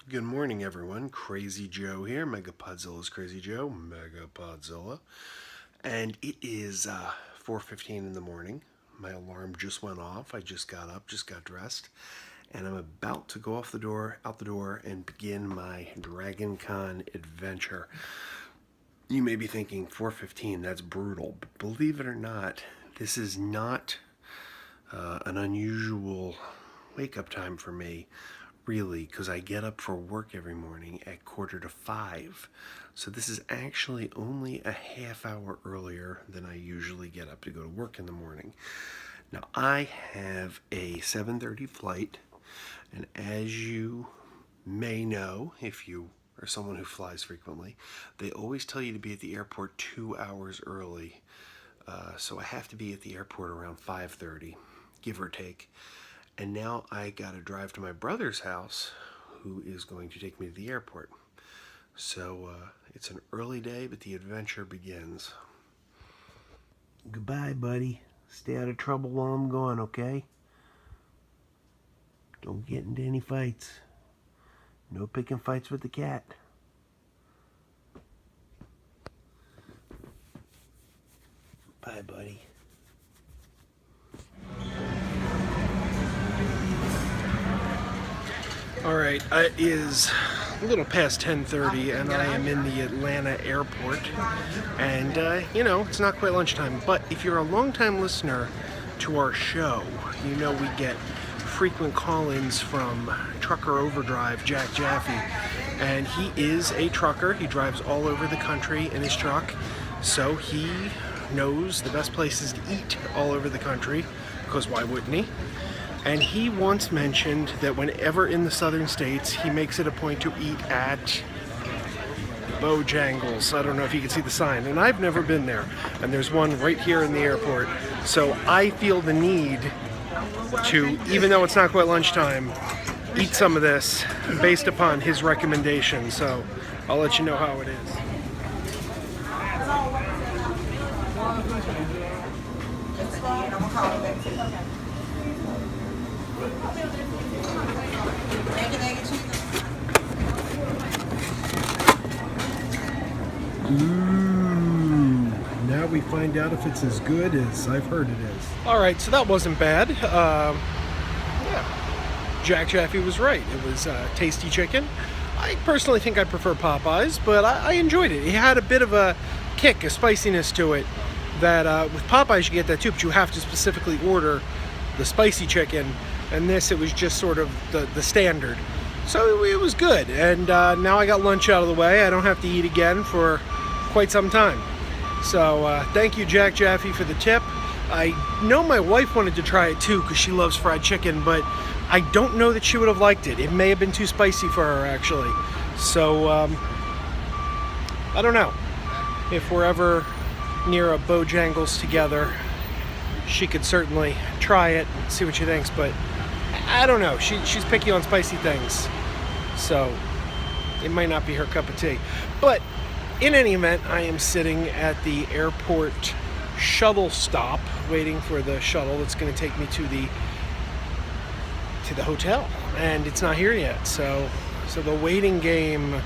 Good morning, everyone. Crazy Joe here. Megapodzilla's Crazy Joe. Megapodzilla. And it is 4:15 in the morning. My alarm just went off. I just got up, just got dressed, and I'm about to go out the door, and begin my DragonCon adventure. You may be thinking, 4:15, that's brutal. But believe it or not, this is not an unusual wake-up time for me. Really, because I get up for work every morning at 4:45. So this is actually only a half hour earlier than I usually get up to go to work in the morning. Now, I have a 7:30 flight, and as you may know, if you are someone who flies frequently, they always tell you to be at the airport 2 hours early. So I have to be at the airport around 5:30, give or take. And now I gotta drive to my brother's house, who is going to take me to the airport. So it's an early day, but the adventure begins. Goodbye, buddy. Stay out of trouble while I'm gone, okay? Don't get into any fights. No picking fights with the cat. Bye, buddy. Alright, it is a little past 10:30 and I am in the Atlanta airport. And, it's not quite lunchtime, but if you're a longtime listener to our show, you know we get frequent call-ins from Trucker Overdrive, Jack Jaffe. And he is a trucker. He drives all over the country in his truck. So he knows the best places to eat all over the country, because why wouldn't he? And he once mentioned that whenever in the southern states, he makes it a point to eat at Bojangles. I don't know if you can see the sign, and I've never been there. And there's one right here in the airport. So I feel the need to, even though it's not quite lunchtime, eat some of this based upon his recommendation. So I'll let you know how it is. Now we find out if it's as good as I've heard it is. Alright, so that wasn't bad. Jack Jaffe was right. It was tasty chicken. I personally think I prefer Popeyes, but I enjoyed it. It had a bit of a kick, a spiciness to it, that with Popeyes you get that too, but you have to specifically order the spicy chicken, and this, it was just sort of the standard. So it was good, and now I got lunch out of the way. I don't have to eat again for quite some time. So thank you, Jack Jaffe, for the tip. I know my wife wanted to try it too because she loves fried chicken, but I don't know that she would have liked it. It may have been too spicy for her, actually. So I don't know. If we're ever near a Bojangles together, she could certainly try it and see what she thinks, but I don't know. She's picky on spicy things, so it might not be her cup of tea. But in any event, I am sitting at the airport shuttle stop, waiting for the shuttle that's going to take me to the hotel, and it's not here yet. So the waiting game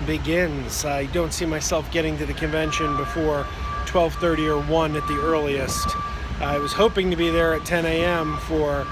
begins. I don't see myself getting to the convention before 12:30 or 1 at the earliest. I was hoping to be there at 10 a.m. for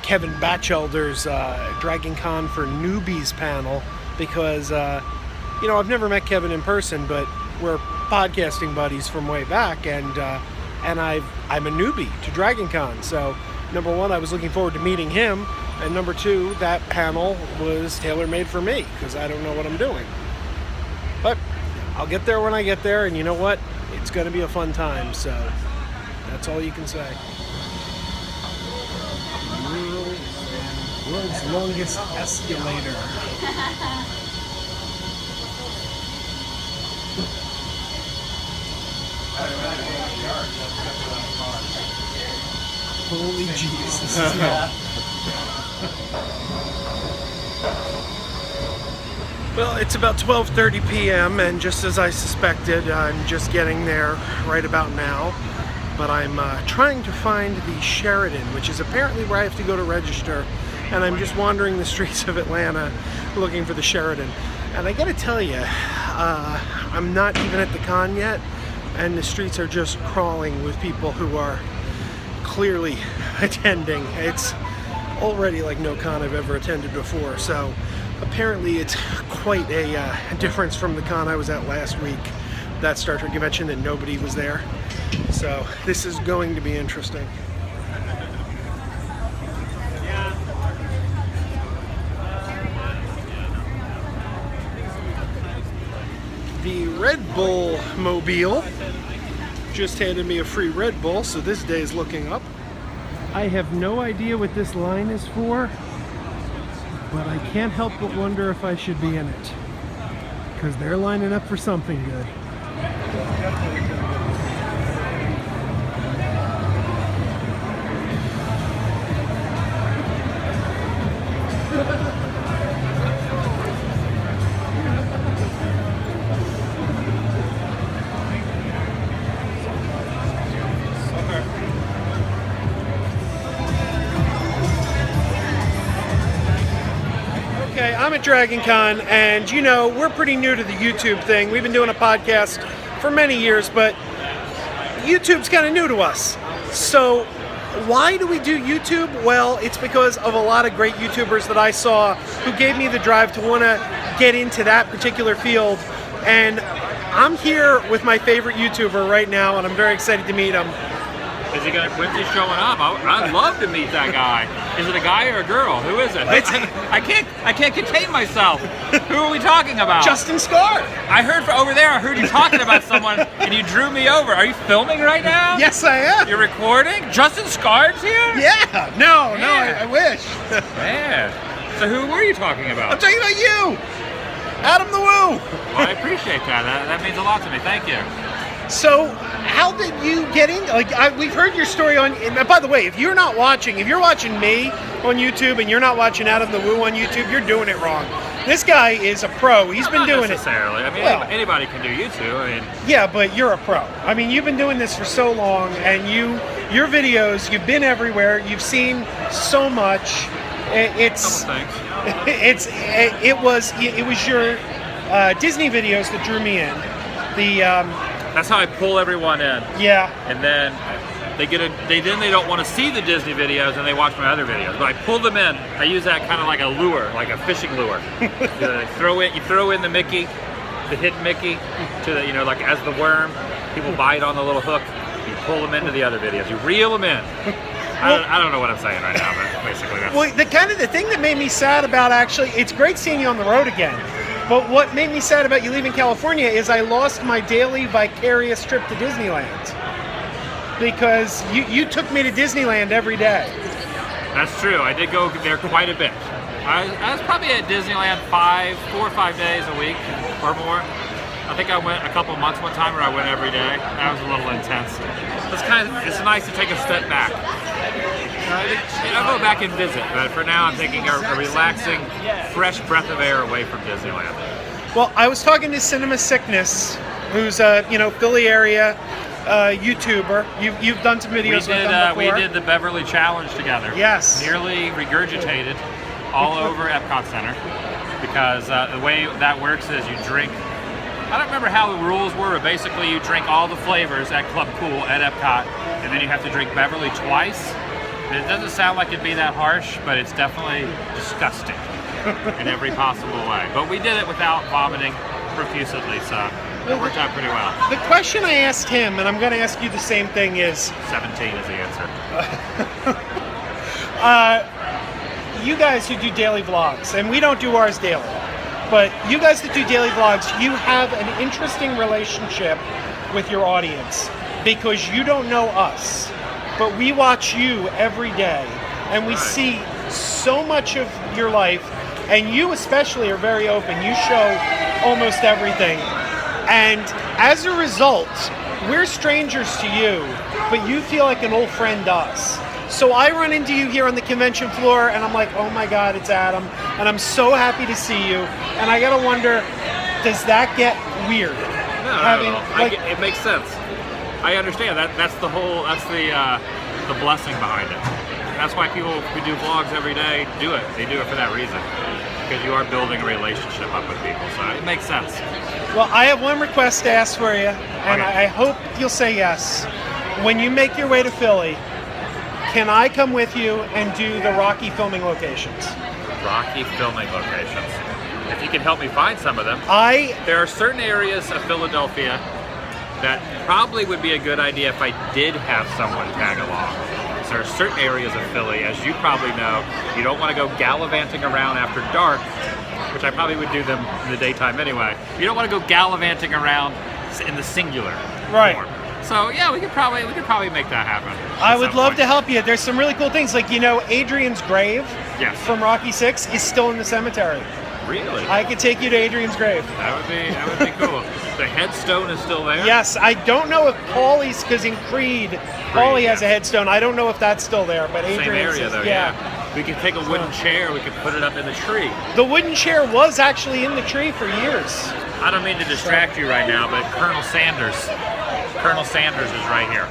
Kevin Batchelder's DragonCon for Newbies panel, because I've never met Kevin in person, but we're podcasting buddies from way back, and I'm a newbie to DragonCon. So number one, I was looking forward to meeting him, and number two, that panel was tailor-made for me because I don't know what I'm doing. But I'll get there when I get there, and you know what? It's going to be a fun time, so that's all you can say. World's longest escalator. Holy Jesus. Yeah. Well, it's about 12:30 p.m. and just as I suspected, I'm just getting there right about now. But I'm trying to find the Sheraton, which is apparently where I have to go to register. and I'm just wandering the streets of Atlanta looking for the Sheraton. And I gotta tell you, I'm not even at the con yet, and the streets are just crawling with people who are clearly attending. It's already like no con I've ever attended before, so apparently it's quite a difference from the con I was at last week, that Star Trek convention, that nobody was there. So this is going to be interesting. The Red Bull Mobile just handed me a free Red Bull, so this day is looking up. I have no idea what this line is for, but I can't help but wonder if I should be in it, because they're lining up for something good. Okay, I'm at DragonCon, and you know, we're pretty new to the YouTube thing. We've been doing a podcast for many years, but YouTube's kind of new to us. So why do we do YouTube? Well, it's because of a lot of great YouTubers that I saw who gave me the drive to want to get into that particular field. And I'm here with my favorite YouTuber right now, and I'm very excited to meet him. Is he going to quit just showing up? I'd love to meet that guy. Is it a guy or a girl? Who is it? I can't contain myself. Who are we talking about? Justin Scar. I heard over there. I heard you talking about someone, and you drew me over. Are you filming right now? Yes, I am. You're recording? Justin Scar's here? Yeah. No, I wish. Man. So who were you talking about? I'm talking about you, Adam the Woo. Well, I appreciate that. That means a lot to me. Thank you. So, how did you get in? We've heard your story on. And by the way, if you're watching me on YouTube and you're not watching Adam the Woo on YouTube, you're doing it wrong. This guy is a pro. He's been doing it. Not necessarily. I mean, anybody can do YouTube. I mean, yeah, but you're a pro. I mean, you've been doing this for so long, and your videos, you've been everywhere. You've seen so much. It was your Disney videos that drew me in. That's how I pull everyone in. Yeah. And then they don't want to see the Disney videos, and they watch my other videos. But I pull them in. I use that kind of like a lure, like a fishing lure. You throw in the Mickey, the hidden Mickey, to the, like as the worm. People bite on the little hook. You pull them into the other videos. You reel them in. I don't know what I'm saying right now, but basically that's. Well, the thing that made me sad about, actually, it's great seeing you on the road again. But what made me sad about you leaving California is I lost my daily vicarious trip to Disneyland. Because you took me to Disneyland every day. That's true. I did go there quite a bit. I was probably at Disneyland 4 or 5 days a week or more. I think I went a couple months one time where I went every day. That was a little intense. It's nice to take a step back. I'll go back and visit, but for now I'm taking a relaxing, fresh breath of air away from Disneyland. Well, I was talking to Cinema Sickness, who's a Philly area YouTuber. You've done some videos with them before. We did the Beverly Challenge together. Yes. Nearly regurgitated all over Epcot Center, because the way that works is you drink. I don't remember how the rules were, but basically you drink all the flavors at Club Cool at Epcot, and then you have to drink Beverly twice. It doesn't sound like it'd be that harsh, but it's definitely disgusting in every possible way. But we did it without vomiting profusely, so it worked out pretty well. The question I asked him, and I'm going to ask you the same thing, is 17 is the answer. You guys who do daily vlogs, and we don't do ours daily, but you guys that do daily vlogs, you have an interesting relationship with your audience because you don't know us. But we watch you every day, and we see so much of your life, and you especially are very open. You show almost everything. And as a result, we're strangers to you, but you feel like an old friend to us. So I run into you here on the convention floor, and I'm like, oh my God, it's Adam. And I'm so happy to see you. And I gotta wonder, does that get weird? No, it makes sense. I understand that. That's the blessing behind it. That's why people who do vlogs every day do it. They do it for that reason. Because you are building a relationship up with people, so it makes sense. Well, I have one request to ask for you, and Okay. I hope you'll say yes. When you make your way to Philly, can I come with you and do the Rocky filming locations? Rocky filming locations. If you can help me find some of them. I There are certain areas of Philadelphia that probably would be a good idea if I did have someone tag along. So there are certain areas of Philly, as you probably know, you don't want to go gallivanting around after dark, which I probably would do them in the daytime anyway. You don't want to go gallivanting around in the singular Right. form. So yeah, we could probably make that happen. I would love to help you. There's some really cool things, like, you know, Adrian's grave Yes. from Rocky 6 is still in the cemetery. Really? I could take you to Adrian's grave. That would be cool. The headstone is still there? Yes, I don't know if Paulie's, because in Creed, Paulie has a yeah. headstone. I don't know if that's still there, but Same Adrian's area is, though, yeah. We could take a wooden chair, we could put it up in the tree. The wooden chair was actually in the tree for years. I don't mean to distract you right now, but Colonel Sanders is right here.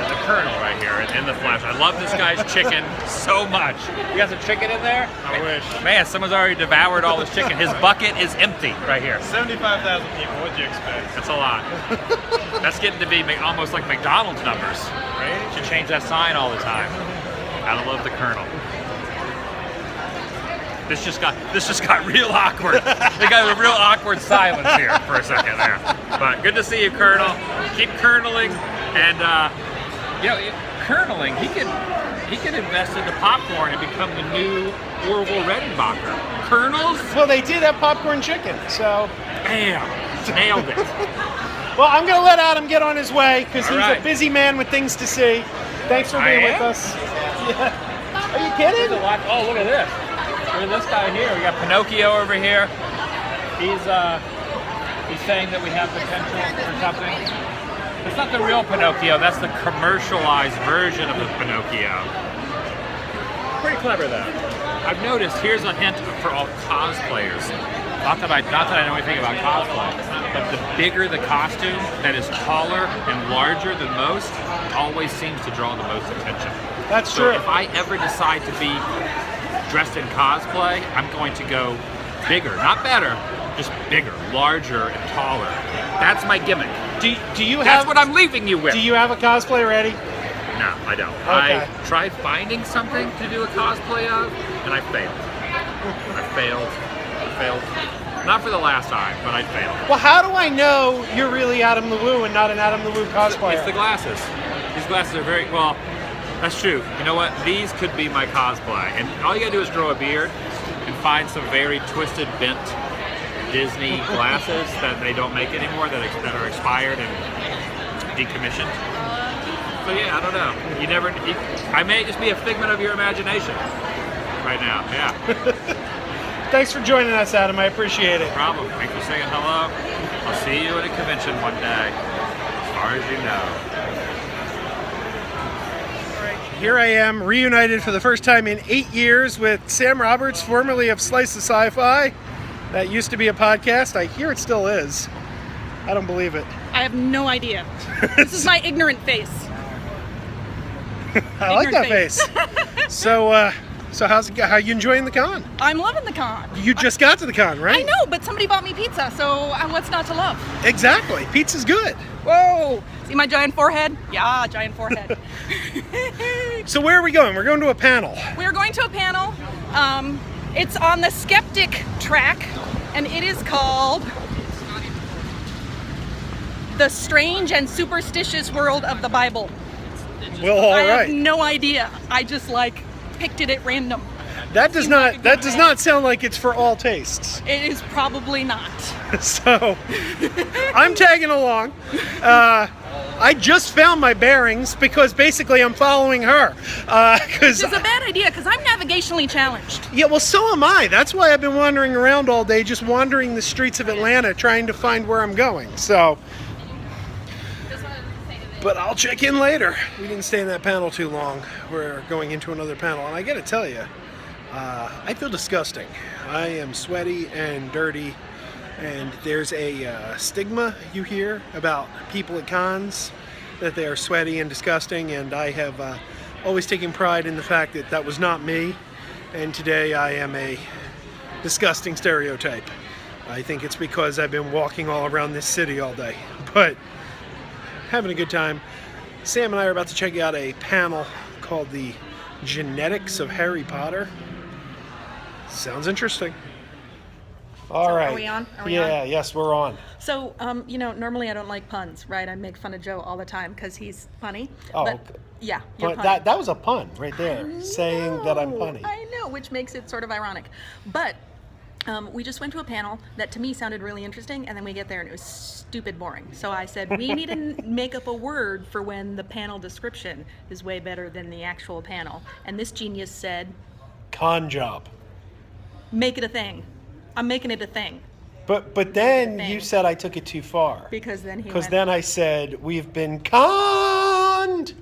The Colonel right here in the flesh. I love this guy's chicken so much. You got some chicken in there? I wish. Man, someone's already devoured all this chicken. His bucket is empty right here. 75,000 people, what'd you expect? That's a lot. That's getting to be almost like McDonald's numbers. Right? Should change that sign all the time. I love the Colonel. This just got real awkward. We got a real awkward silence here for a second there. But good to see you, Colonel. Keep kerneling, and kerneling. He could invest into popcorn and become the new Orville Redenbacher. Kernels, Well, they did have popcorn chicken, so. bam, nailed it. Well, I'm going to let Adam get on his way, because All he's right. a busy man with things to see. Thanks for being with am? us. Yeah. Are you There's kidding? a lot. Oh, look at this. Look at this guy here. We got Pinocchio over here. He's saying that we have potential for something. It's not the real Pinocchio. That's the commercialized version of the Pinocchio. Pretty clever though. I've noticed. Here's a hint for all cosplayers. Not that I know anything about cosplay, but the bigger the costume that is taller and larger than most always seems to draw the most attention. That's So true. if I ever decide to be dressed in cosplay, I'm going to go bigger, not better, just bigger, larger, and taller. That's my gimmick. Do you That's have what I'm leaving you with. Do you have a cosplay ready? No, I don't. Okay. I tried finding something to do a cosplay of, and I failed. I failed. Not for the last time, but I failed. Well, how do I know you're really Adam the Woo and not an Adam the Woo cosplayer? It's the glasses. These glasses are very, well, that's true. You know what? These could be my cosplay. And all you gotta do is grow a beard and find some very twisted, bent Disney glasses that they don't make anymore, that are expired and decommissioned. So yeah, I don't know. I may just be a figment of your imagination right now, yeah. Thanks for joining us, Adam. I appreciate it. No problem. Thanks for saying hello. I'll see you at a convention one day, as far as you know. Here I am, reunited for the first time in 8 years with Sam Roberts, formerly of Slice of Sci-Fi. That used to be a podcast. I hear it still is. I don't believe it. I have no idea. This is my ignorant face. I like that Ignorant face. So how you enjoying the con? I'm loving the con. You just got to the con, right? I know, but somebody bought me pizza, so what's not to love? Exactly. Pizza's good. Whoa! See my giant forehead? Yeah, giant forehead. So where are we going? We're going to a panel. We are going to a panel. It's on the skeptic track, and it is called The Strange and Superstitious World of the Bible. Well, all I right. have no idea. I just picked it at random. That does Seems not like a that good does idea. not sound like it's for all tastes. It is probably not. So I'm tagging along. I just found my bearings because basically I'm following her. Which is a bad idea because I'm navigationally challenged. Yeah, well, so am I. That's why I've been wandering around all day, just wandering the streets of Atlanta, trying to find where I'm going. So, but I'll check in later. We didn't stay in that panel too long. We're going into another panel, and I got to tell you, I feel disgusting. I am sweaty and dirty, and there's a stigma you hear about people at cons that they are sweaty and disgusting, and I have always taking pride in the fact that that was not me, and today I am a disgusting stereotype. I think it's because I've been walking all around this city all day, but having a good time. Sam and I are about to check out a panel called The Genetics of Harry Potter. Sounds interesting. All right. Are we on? Are we yeah, on? yes, we're on. So, normally I don't like puns, right? I make fun of Joe all the time because he's funny. Oh, but, okay. Yeah, you're But punny. that was a pun right there, saying that I'm punny. I know, which makes it sort of ironic. But we just went to a panel that to me sounded really interesting, and then we get there and it was stupid boring. So I said, we need to make up a word for when the panel description is way better than the actual panel. And this genius said, Con job. make it a thing. I'm making it a thing. But then Thing. you said I took it too far. Because then he Because went, then I said, we've been conned.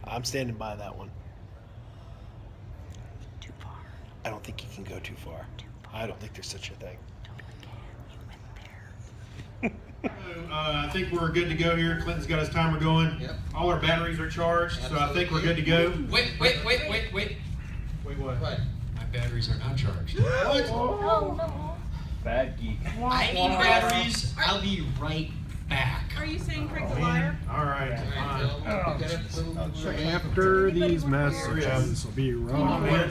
I'm standing by that one. too far. I don't think you can go too far. I don't think there's such a thing. I think we're good to go here. Clinton's got his timer going. Yep. All our batteries are charged, so I think we're good to go. Wait. Wait, what? What? My batteries are not charged. Bad geek. I need batteries. I'll be right back. Are you saying Craig's a liar? All right, fine. After these messages, will be wrong. I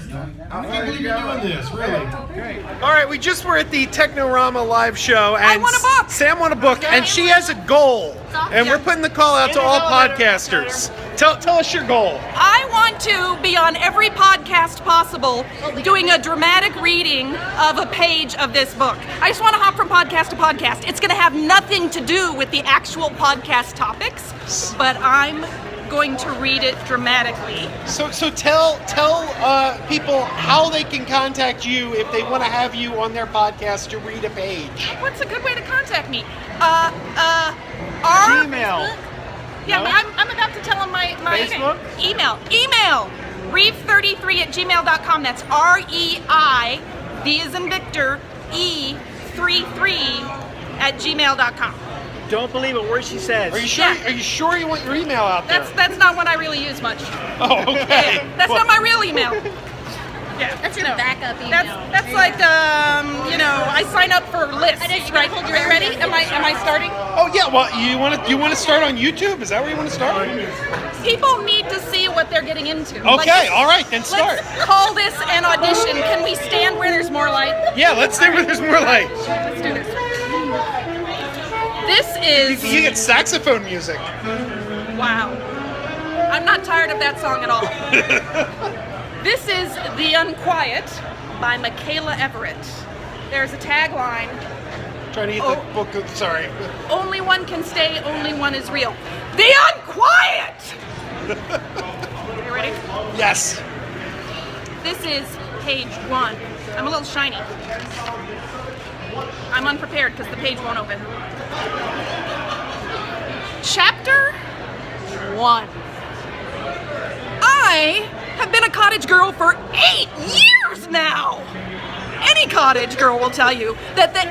can't believe you're doing this, really. All right, we just were at the Technorama live show, and won a book. Sam won a book, and she has a goal, and we're putting the call out to all podcasters. Tell us your goal. I want to be on every podcast possible doing a dramatic reading of a page of this book. I just want to hop from podcast to podcast. It's going to have nothing to do with the actual podcast topics, but I'm going to read it dramatically. So tell people how they can contact you if they want to have you on their podcast to read a page. What's a good way to contact me? Our Gmail. Yeah, but I'm about to tell them my Facebook? Email. Reeve33@gmail.com. That's REI, V as in Victor, E33@gmail.com. Don't believe a word she says. Are you sure? Yeah. Are you sure you want your email out there? That's not one I really use much. Oh, okay. Yeah, that's not my real email. Yeah, That's your backup email. That's like I sign up for lists. I know, you Right? gotta hold Are your you ready? arms Am I starting? Oh yeah. Well, you want to start on YouTube? Is that where you want to start? People need to see what they're getting into. Okay. All right. Then start. Let's call this an audition. Can we stand where there's more light? Yeah. Let's stay where there's more light. Let's do this. This is You get saxophone music. wow. I'm not tired of that song at all. This is The Unquiet by Michaela Everett. There's a tagline, Trying to get Oh. the book. Sorry. only one can stay, only one is real. The Unquiet! You ready? Yes. This is page 1. I'm a little shiny. I'm unprepared because the page won't open. Chapter 1. I have been a cottage girl for 8 years now. Any cottage girl will tell you that the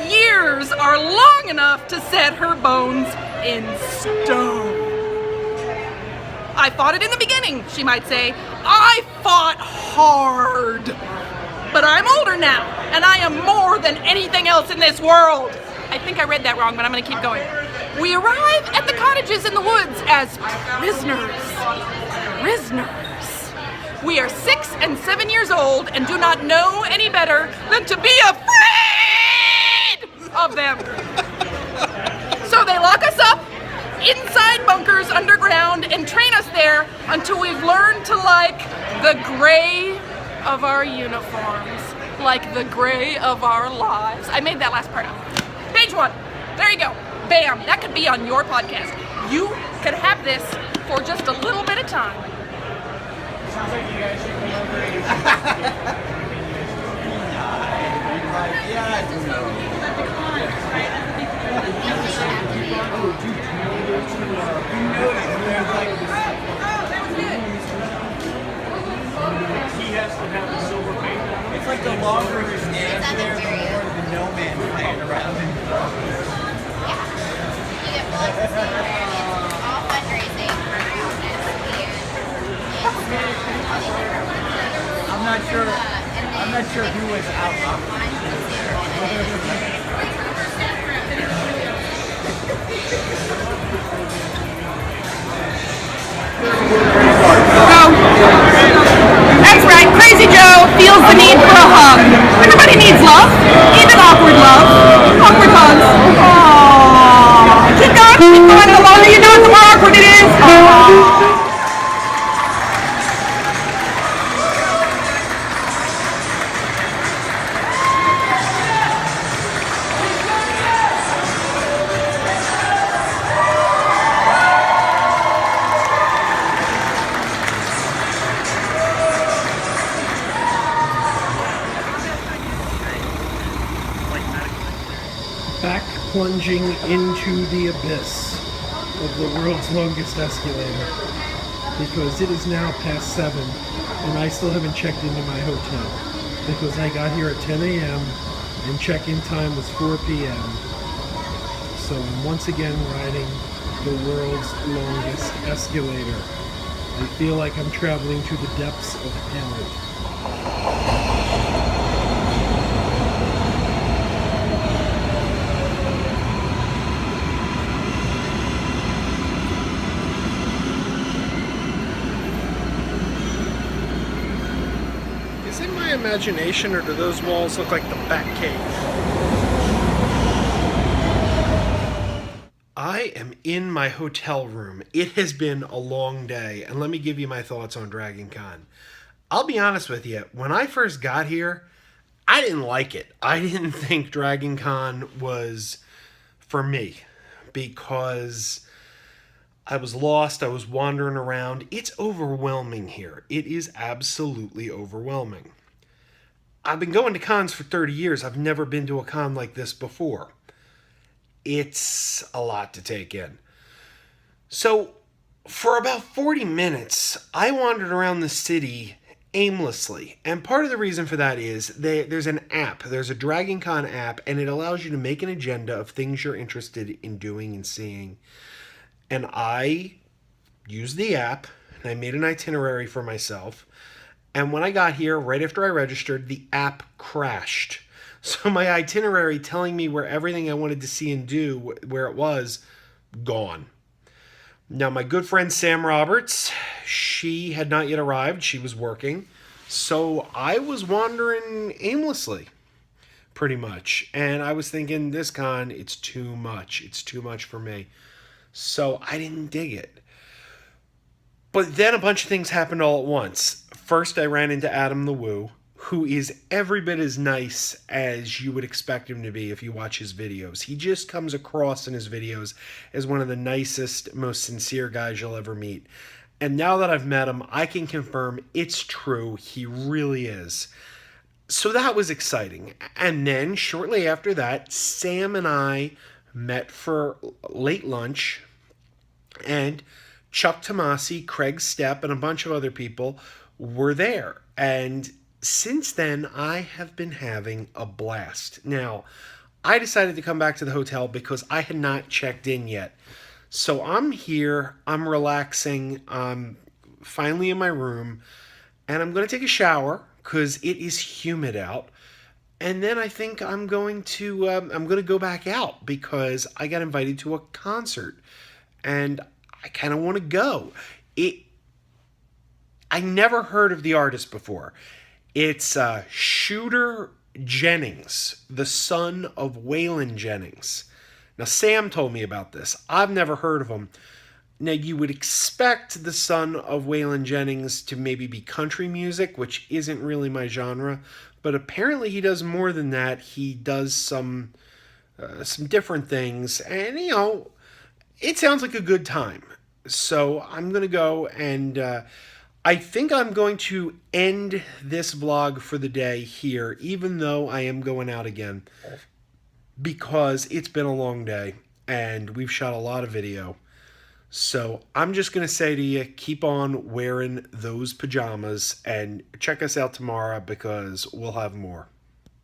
8 years are long enough to set her bones in stone. I fought it in the beginning, she might say. I fought hard. But I'm older now, and I am more than anything else in this world. I think I read that wrong, but I'm going to keep going. We arrive at the cottages in the woods as prisoners. We are 6 and 7 years old and do not know any better than to be afraid of them. So they lock us up inside bunkers underground and train us there until we've learned to like the gray of our uniforms, like the gray of our lives. I made that last part up. Page 1. There you go. Bam. That could be on your podcast. You could have this for just a little bit of time. It's like the longer it stands there, the more the no man flying around. You get bugs and all 100 I'm not sure. I'm not sure who was out. That's right, Crazy Joe feels the need for a hug. Everybody needs love, even awkward love. Awkward hugs. Aww. Keep going. The longer you do it, the more awkward it is. Aww. Back plunging into the abyss of the world's longest escalator, because it is now past 7 and I still haven't checked into my hotel because I got here at 10 a.m. and check-in time was 4 p.m. So I'm once again riding the world's longest escalator. I feel like I'm traveling to the depths of hell. Is it my imagination, or do those walls look like the Batcave? I am in my hotel room. It has been a long day, and let me give you my thoughts on DragonCon. I'll be honest with you, when I first got here, I didn't like it. I didn't think DragonCon was for me because I was lost. I was wandering around. It's overwhelming here. It is absolutely overwhelming. I've been going to cons for 30 years. I've never been to a con like this before. It's a lot to take in. So, for about 40 minutes, I wandered around the city aimlessly. And part of the reason for that is there's an app. There's a DragonCon app, and it allows you to make an agenda of things you're interested in doing and seeing. And I used the app, and I made an itinerary for myself. And when I got here, right after I registered, the app crashed. So my itinerary telling me where everything I wanted to see and do, where it was, gone. Now, my good friend Sam Roberts, she had not yet arrived. She was working. So I was wandering aimlessly, pretty much. And I was thinking, this con, it's too much. It's too much for me. So I didn't dig it. But then a bunch of things happened all at once. First, I ran into Adam the Woo, who is every bit as nice as you would expect him to be if you watch his videos. He just comes across in his videos as one of the nicest, most sincere guys you'll ever meet. And now that I've met him, I can confirm it's true. He really is. So that was exciting. And then, shortly after that, Sam and I met for late lunch, and Chuck Tomasi, Craig Stepp, and a bunch of other people were there. And since then, I have been having a blast. Now, I decided to come back to the hotel because I had not checked in yet. So I'm here, I'm relaxing, I'm finally in my room, and I'm going to take a shower because it is humid out. And then I think I'm going to go back out because I got invited to a concert, and I kind of want to go. I never heard of the artist before. It's Shooter Jennings, the son of Waylon Jennings. Now, Sam told me about this. I've never heard of him. Now, you would expect the son of Waylon Jennings to maybe be country music, which isn't really my genre. But apparently he does more than that. He does some different things. And, you know, it sounds like a good time. So I'm going to go, and I think I'm going to end this vlog for the day here, even though I am going out again, because it's been a long day and we've shot a lot of video. So I'm just going to say to you, keep on wearing those pajamas and check us out tomorrow because we'll have more.